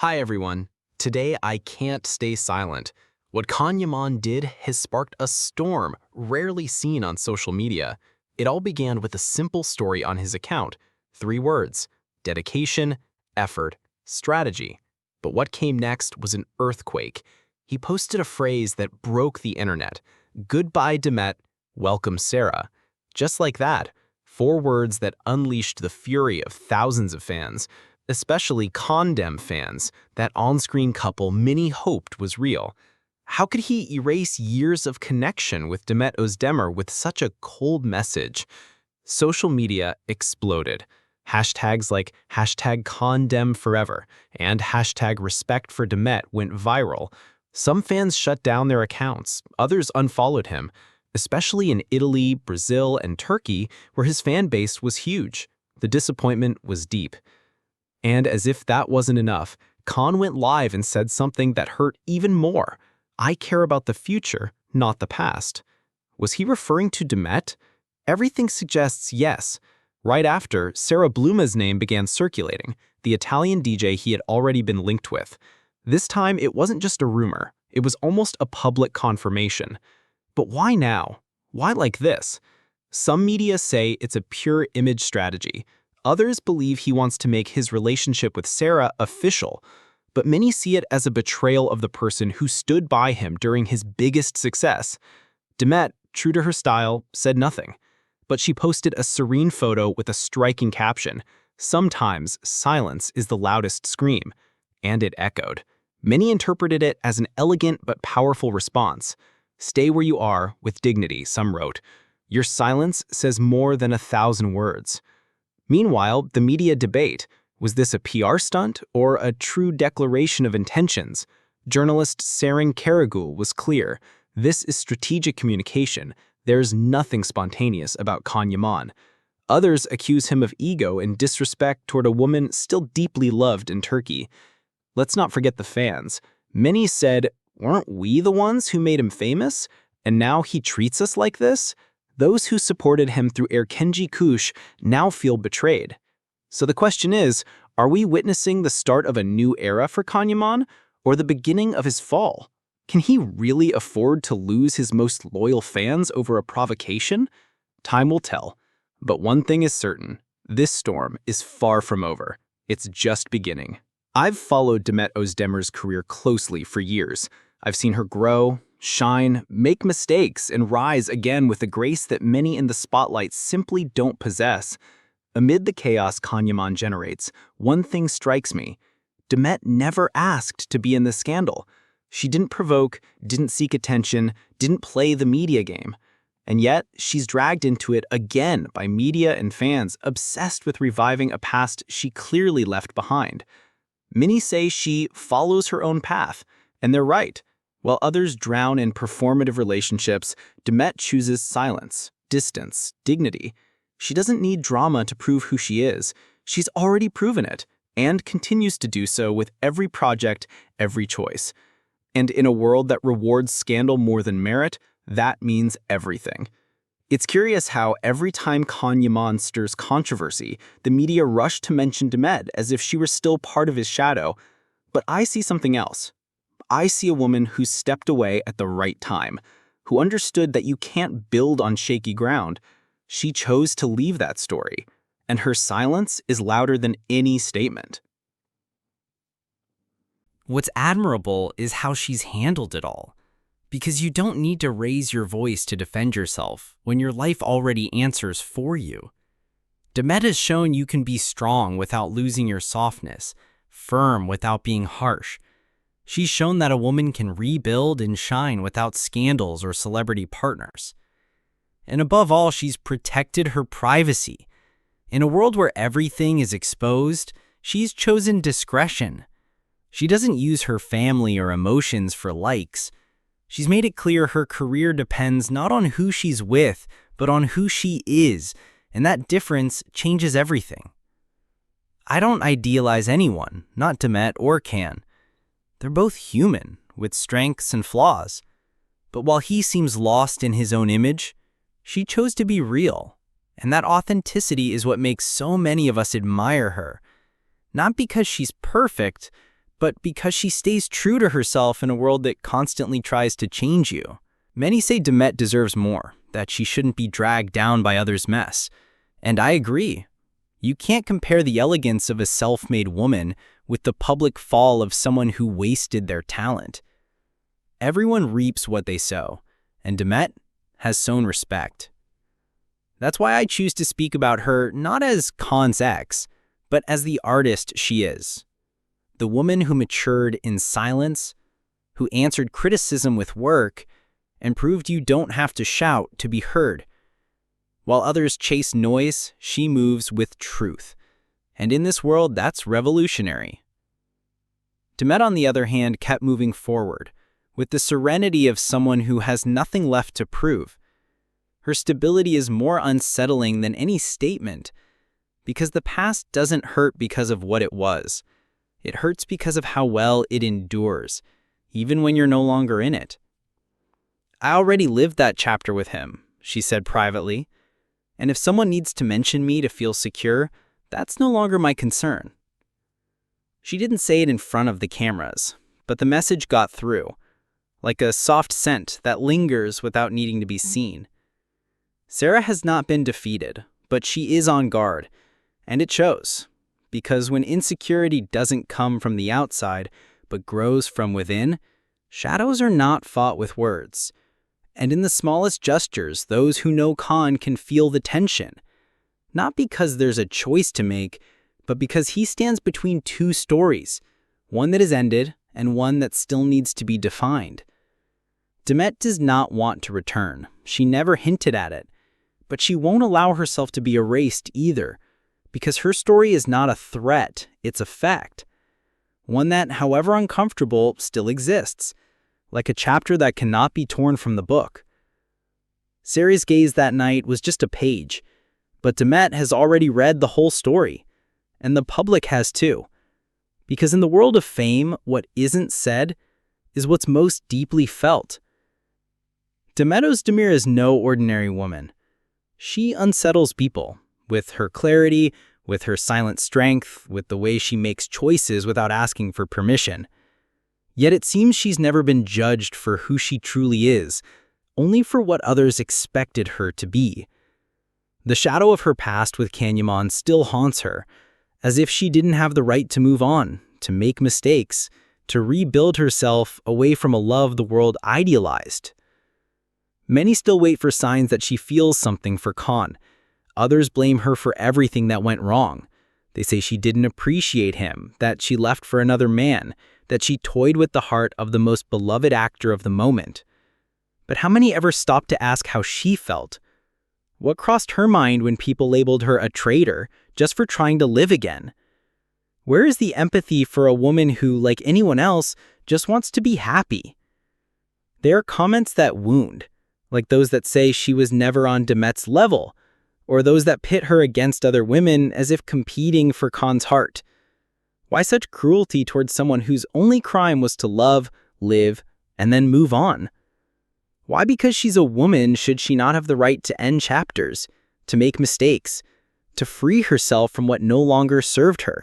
Hi everyone. Today I can't stay silent. What Yaman did has sparked a storm rarely seen on social media. It all began with a simple story on his account. 3 words: dedication, effort, strategy. But what came next was an earthquake. He posted a phrase that broke the internet. "Goodbye, Demet. Welcome, Sarah." Just like that. 4 words that unleashed the fury of thousands of fans, especially Condem fans, that on-screen couple many hoped was real. How could he erase years of connection with Demet Özdemir with such a cold message? Social media exploded. Hashtags like #CondemForever and #RespectForDemet went viral. Some fans shut down their accounts, others unfollowed him, especially in Italy, Brazil, and Turkey, where his fan base was huge. The disappointment was deep. And as if that wasn't enough, Khan went live and said something that hurt even more. "I care about the future, not the past." Was he referring to Demet? Everything suggests yes. Right after, Sarah Bluma's name began circulating, the Italian DJ he had already been linked with. This time, it wasn't just a rumor. It was almost a public confirmation. But why now? Why like this? Some media say it's a pure image strategy. Others believe he wants to make his relationship with Sarah official, but many see it as a betrayal of the person who stood by him during his biggest success. Demet, true to her style, said nothing, but she posted a serene photo with a striking caption: "Sometimes silence is the loudest scream," and it echoed. Many interpreted it as an elegant but powerful response. "Stay where you are with dignity," some wrote. "Your silence says more than 1,000 words." Meanwhile, the media debate: was this a PR stunt or a true declaration of intentions? Journalist Saren Karagul was clear: this is strategic communication. There's nothing spontaneous about Yaman. Others accuse him of ego and disrespect toward a woman still deeply loved in Turkey. Let's not forget the fans. Many said, "Weren't we the ones who made him famous? And now he treats us like this?" Those who supported him through Erkenci Kuş now feel betrayed. So the question is, are we witnessing the start of a new era for Yaman, or the beginning of his fall? Can he really afford to lose his most loyal fans over a provocation? Time will tell. But one thing is certain: this storm is far from over. It's just beginning. I've followed Demet Özdemir's career closely for years. I've seen her grow, shine, make mistakes, and rise again with a grace that many in the spotlight simply don't possess. Amid the chaos Yaman generates, one thing strikes me: Demet never asked to be in the scandal. She didn't provoke, didn't seek attention, didn't play the media game. And yet, she's dragged into it again by media and fans obsessed with reviving a past she clearly left behind. Many say she follows her own path, and they're right. While others drown in performative relationships, Demet chooses silence, distance, dignity. She doesn't need drama to prove who she is. She's already proven it, and continues to do so with every project, every choice. And in a world that rewards scandal more than merit, that means everything. It's curious how every time Yaman stirs controversy, the media rush to mention Demet as if she were still part of his shadow. But I see something else. I see a woman who stepped away at the right time, who understood that you can't build on shaky ground. She chose to leave that story, and her silence is louder than any statement. What's admirable is how she's handled it all. Because you don't need to raise your voice to defend yourself when your life already answers for you. Demet has shown you can be strong without losing your softness, firm without being harsh. She's shown that a woman can rebuild and shine without scandals or celebrity partners. And above all, she's protected her privacy. In a world where everything is exposed, she's chosen discretion. She doesn't use her family or emotions for likes. She's made it clear her career depends not on who she's with, but on who she is, and that difference changes everything. I don't idealize anyone, not Demet or Can. They're both human, with strengths and flaws. But while he seems lost in his own image, she chose to be real, and that authenticity is what makes so many of us admire her. Not because she's perfect, but because she stays true to herself in a world that constantly tries to change you. Many say Demet deserves more, that she shouldn't be dragged down by others' mess. And I agree. You can't compare the elegance of a self-made woman with the public fall of someone who wasted their talent. Everyone reaps what they sow, and Demet has sown respect. That's why I choose to speak about her not as Khan's ex, but as the artist she is. The woman who matured in silence, who answered criticism with work, and proved you don't have to shout to be heard. While others chase noise, she moves with truth. And in this world, that's revolutionary. Demet, on the other hand, kept moving forward, with the serenity of someone who has nothing left to prove. Her stability is more unsettling than any statement, because the past doesn't hurt because of what it was. It hurts because of how well it endures, even when you're no longer in it. I already lived that chapter with him, she said privately, and if someone needs to mention me to feel secure, that's no longer my concern. She didn't say it in front of the cameras, but the message got through, like a soft scent that lingers without needing to be seen. Sarah has not been defeated, but she is on guard, and it shows, because when insecurity doesn't come from the outside, but grows from within, shadows are not fought with words. And in the smallest gestures, those who know Khan can feel the tension. Not because there's a choice to make, but because he stands between two stories, one that is ended and one that still needs to be defined. Demet does not want to return. She never hinted at it. But she won't allow herself to be erased either, because her story is not a threat, it's a fact. One that, however uncomfortable, still exists, like a chapter that cannot be torn from the book. Sarah's gaze that night was just a page, but Demet has already read the whole story, and the public has too. Because in the world of fame, what isn't said is what's most deeply felt. Demet Özdemir is no ordinary woman. She unsettles people, with her clarity, with her silent strength, with the way she makes choices without asking for permission. Yet it seems she's never been judged for who she truly is, only for what others expected her to be. The shadow of her past with Yaman still haunts her, as if she didn't have the right to move on, to make mistakes, to rebuild herself away from a love the world idealized. Many still wait for signs that she feels something for Khan. Others blame her for everything that went wrong. They say she didn't appreciate him, that she left for another man, that she toyed with the heart of the most beloved actor of the moment. But how many ever stopped to ask how she felt? What crossed her mind when people labeled her a traitor just for trying to live again? Where is the empathy for a woman who, like anyone else, just wants to be happy? There are comments that wound, like those that say she was never on Demet's level, or those that pit her against other women as if competing for Khan's heart. Why such cruelty towards someone whose only crime was to love, live, and then move on? Why, because she's a woman, should she not have the right to end chapters, to make mistakes, to free herself from what no longer served her?